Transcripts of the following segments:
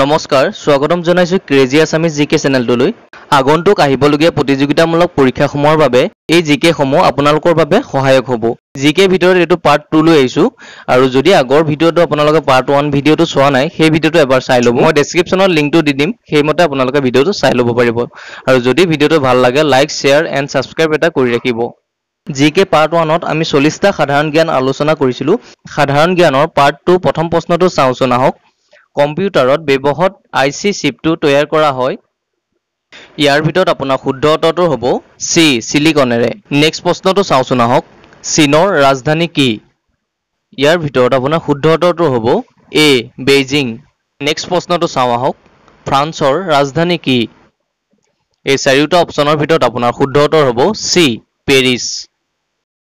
নমস্কাৰ স্বাগতম জনাইছো ক্ৰেজি আছামিজ জিকে চেনেলটোলৈ আগন্তুক আহিবলগীয়া প্ৰতিযোগিতামূলক পৰীক্ষাসমূহৰ বাবে এই জিকে সমূহ আপোনালোকৰ বাবে সহায়ক হ'ব জিকে ভিতৰত এটো পাৰ্ট 2 লৈ আইছো আৰু যদি আগৰ ভিডিওটো আপোনালোকে পাৰ্ট 1 ভিডিওটো চোৱা নাই সেই ভিডিওটো এবাৰ চাই লব মই ডেসক্ৰিপচনত লিংকটো দি দিম সেইমতে আপোনালোকে ভিডিওটো চাই লব পাৰিব আৰু যদি ভিডিওটো ভাল লাগে লাইক শেয়াৰ এণ্ড সাবস্ক্ৰাইব এটা কৰি ৰাখিব জিকে পাৰ্ট 1ত আমি 40টা সাধাৰণ জ্ঞান আলোচনা কৰিছিলো সাধাৰণ জ্ঞানৰ পাৰ্ট 2 প্ৰথম প্ৰশ্নটো চাওঁচোন আহক কম্পিউটাৰত ব্যৱহৃত আইসি চিপটো তৈয়াৰ কৰা হয় ইয়াৰ ভিতৰত আপোনাৰ শুদ্ধ উত্তৰটো হ'ব সি সিলিকনেৰে নেক্সট প্ৰশ্নটো চাওঁচোন আহক চীনৰ ৰাজধানী কি ইয়াৰ ভিতৰত আপোনাৰ শুদ্ধ উত্তৰটো হ'ব এ বেইজিং নেক্সট প্ৰশ্নটো চাওঁ আহক ফ্ৰান্সৰ ৰাজধানী কি এই চাৰিটা অপচনৰ ভিতৰত আপোনাৰ শুদ্ধ উত্তৰ হ'ব সি পেৰিছ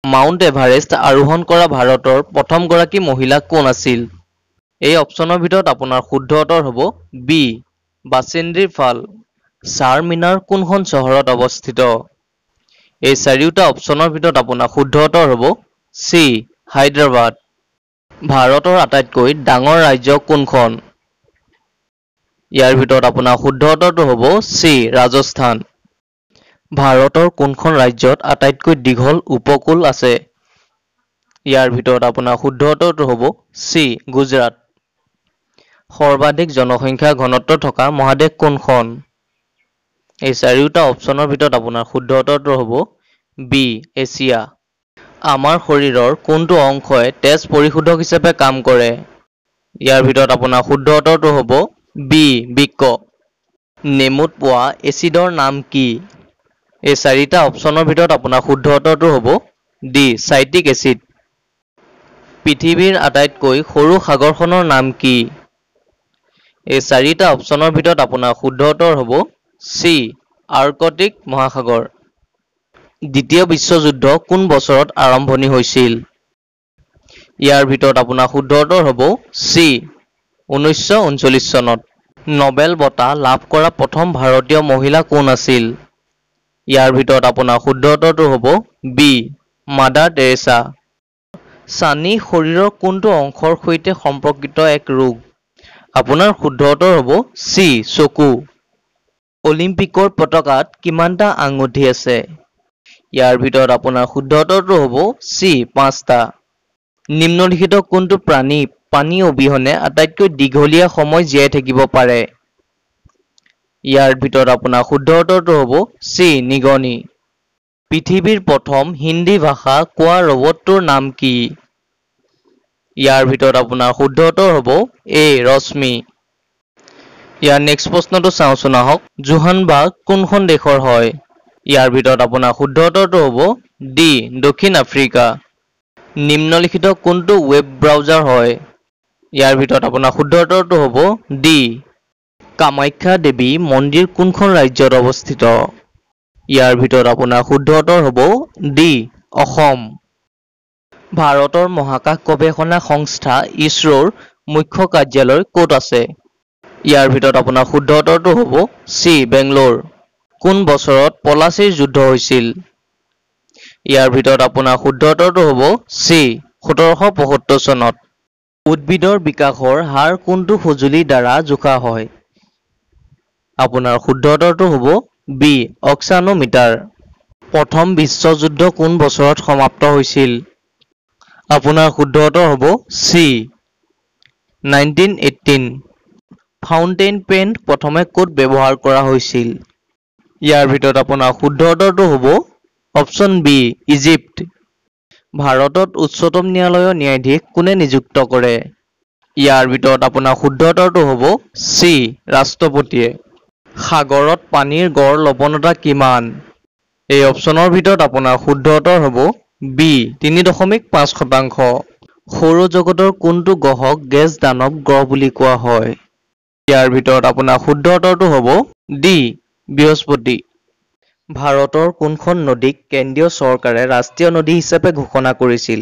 মাউণ্ট এভাৰেষ্ট আৰোহণ কৰা ভাৰতৰ প্ৰথম গৰাকী মহিলা কোন আছিল এই অপচনৰ ভিতৰত আপোনাৰ শুদ্ধ উত্তৰ হ'ব বি বাসিন্দ্ৰী ফাল চাৰমিনাৰ কোনখন চহৰত অৱস্থিত এই চাৰিটা অপচনৰ ভিতৰত আপোনাৰ শুদ্ধ উত্তৰ হ'ব সি হায়দৰাবাদ ভাৰতৰ আটাইতকৈ ডাঙৰ ৰাজ্য কোনখন ইয়াৰ ভিতৰত আপোনাৰ শুদ্ধ উত্তৰটো হ'ব সি ৰাজস্থান ভাৰতৰ কোনখন ৰাজ্যত আটাইতকৈ দীঘল উপকূল আছে ইয়াৰ ভিতৰত আপোনাৰ শুদ্ধ উত্তৰটো হ'ব সি গুজৰাট সৰ্বাধিক জনসংখ্যা ঘনত্ব থকা মহাদেশ কোনখন এই চাৰিটা অপচনৰ ভিতৰত আপোনাৰ শুদ্ধ উত্তৰটো হ'ব বি এছিয়া আমাৰ শৰীৰৰ কোনটো অংশই তেজ পৰিশোধক হিচাপে কাম কৰে ইয়াৰ ভিতৰত আপোনাৰ শুদ্ধ উত্তৰটো হ'ব বি বৃক্ক নেমুত পোৱা এচিডৰ নাম কি এই চাৰিটা অপচনৰ ভিতৰত আপোনাৰ শুদ্ধ উত্তৰটো হ'ব ডি সাইট্ৰিক এচিড পৃথিৱীৰ আটাইতকৈ সৰু সাগৰখনৰ নাম কি এই চাৰিটা অপচনৰ ভিতৰত আপোনাৰ শুদ্ধ উত্তৰ হ'ব সি আৰ্কটিক মহাসাগৰ দ্বিতীয় বিশ্বযুদ্ধ কোন বছৰত আৰম্ভণি হৈছিল ইয়াৰ ভিতৰত আপোনাৰ শুদ্ধ উত্তৰ হ'ব সি 1939 চনত নোবেল বঁটা লাভ কৰা প্ৰথম ভাৰতীয় মহিলা কোন আছিল ইয়াৰ ভিতৰত আপোনাৰ শুদ্ধ উত্তৰটো হ'ব বি মাদাৰ টেৰেছা সানি শৰীৰৰ কোনটো অংশৰ সৈতে সম্পৰ্কিত এক ৰোগ আপোনাৰ শুদ্ধ উত্তৰ হ'ব সি চকু অলিম্পিকৰ পতাকাত কিমানটা আঙুঠি আছে ইয়াৰ ভিতৰত আপোনাৰ শুদ্ধ উত্তৰটো হ'ব সি 5টা নিম্নলিখিত কোনটো প্ৰাণী পানী অবিহনে আটাইতকৈ দীঘলীয়া সময় জীয়াই থাকিব পাৰে ইয়াৰ ভিতৰত আপোনাৰ শুদ্ধ উত্তৰটো হ'ব সি নিগনি পৃথিৱীৰ প্ৰথম হিন্দী ভাষা কোৱা ৰবটটোৰ নাম কি ইয়াৰ ভিতৰত আপোনাৰ শুদ্ধ উত্তৰ হ'ব এ ৰশ্মি ইয়াৰ নেক্সট প্ৰশ্নটো চাওঁচোন আহক জোহানবাৰ্গ কোনখন দেশৰ হয় ইয়াৰ ভিতৰত আপোনাৰ শুদ্ধ উত্তৰটো হ'ব ডি দক্ষিণ আফ্ৰিকা নিম্নলিখিত কোনটো ওয়েব ব্ৰাউজাৰ হয় ইয়াৰ ভিতৰত আপোনাৰ শুদ্ধ উত্তৰটো হ'ব ডি কামাখ্যা দেৱী মন্দিৰ কোনখন ৰাজ্যত অৱস্থিত ইয়াৰ ভিতৰত আপোনাৰ শুদ্ধ উত্তৰ হ'ব ডি অসম ভাৰতৰ মহাকাশ গৱেষণা সংস্থা ইছৰোৰ মুখ্য কাৰ্যালয় ক'ত আছে ইয়াৰ ভিতৰত আপোনাৰ শুদ্ধ উত্তৰটো হ'ব সি বেংগলোৰ কোন বছৰত পলাচিৰ যুদ্ধ হৈছিল ইয়াৰ ভিতৰত আপোনাৰ শুদ্ধ উত্তৰটো হ'ব সি 1775 চনত উদ্ভিদৰ বিকাশৰ হাৰ কোনটো সঁজুলিৰ দ্বাৰা জোখা হয় আপোনাৰ শুদ্ধ উত্তৰটো হ'ব বি অক্সানোমিটাৰ প্ৰথম বিশ্বযুদ্ধ কোন বছৰত সমাপ্ত হৈছিল আপোনাৰ শুদ্ধ উত্তৰ হ'ব সি 1918 ফাউণ্টেইন পেন প্ৰথমে ক'ত ব্যৱহাৰ কৰা হৈছিল ইয়াৰ ভিতৰত আপোনাৰ শুদ্ধ উত্তৰটো হ'ব অপচন বি ইজিপ্ত ভাৰতত উচ্চতম ন্যায়ালয়ৰ ন্যায়াধীশ কোনে নিযুক্ত কৰে ইয়াৰ ভিতৰত আপোনাৰ শুদ্ধ উত্তৰটো হ'ব সি ৰাষ্ট্ৰপতিয়ে সাগৰত পানীৰ গড় লৱণতা কিমান এই অপচনৰ ভিতৰত আপোনাৰ শুদ্ধ উত্তৰ হ'ব বি 3.5% সৌৰজগতৰ কোনটো গ্ৰহক গেছ দানৱ গ্ৰহ বুলি কোৱা হয় ইয়াৰ ভিতৰত আপোনাৰ শুদ্ধ উত্তৰটো হ'ব ডি বৃহস্পতি ভাৰতৰ কোনখন নদীক কেন্দ্ৰীয় চৰকাৰে ৰাষ্ট্ৰীয় নদী হিচাপে ঘোষণা কৰিছিল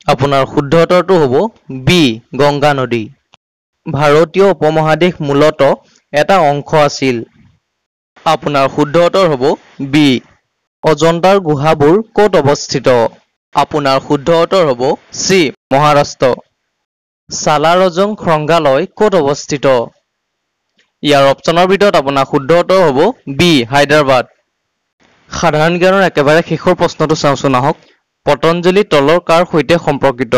আপোনাৰ শুদ্ধ উত্তৰটো হ'ব বি গংগা নদী ভাৰতীয় উপমহাদেশ মূলতঃ এটা অংশ আছিল আপোনাৰ শুদ্ধ উত্তৰ হ'ব বি অজন্তাৰ গুহাবোৰ ক'ত অৱস্থিত আপোনাৰ শুদ্ধ উত্তৰ হ'ব সি মহাৰাষ্ট্ৰ সালাৰজং সংগ্ৰহালয় ক'ত অৱস্থিত ইয়াৰ অপশ্যনৰ ভিতৰত আপোনাৰ শুদ্ধ উত্তৰ হ'ব বি হায়দৰাবাদ। সাধাৰণ জ্ঞানৰ একেবাৰে শেষৰ প্ৰশ্নটো চাওঁচোন আহক। পতঞ্জলি তলৰ কাৰ সৈতে সম্পৰ্কিত?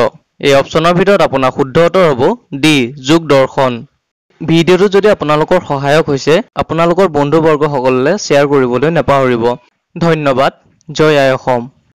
এই অপশ্যনৰ ভিতৰত আপোনাৰ শুদ্ধ উত্তৰ হ'ব ডি যোগ দৰ্শন। ভিডিঅ'টো যদি আপোনালোকৰ সহায়ক হৈছে আপোনালোকৰ বন্ধুবৰ্গসকললৈ শ্বেয়াৰ কৰিবলৈ নাপাহৰিব। ধন্যবাদ। জয় আই অসম।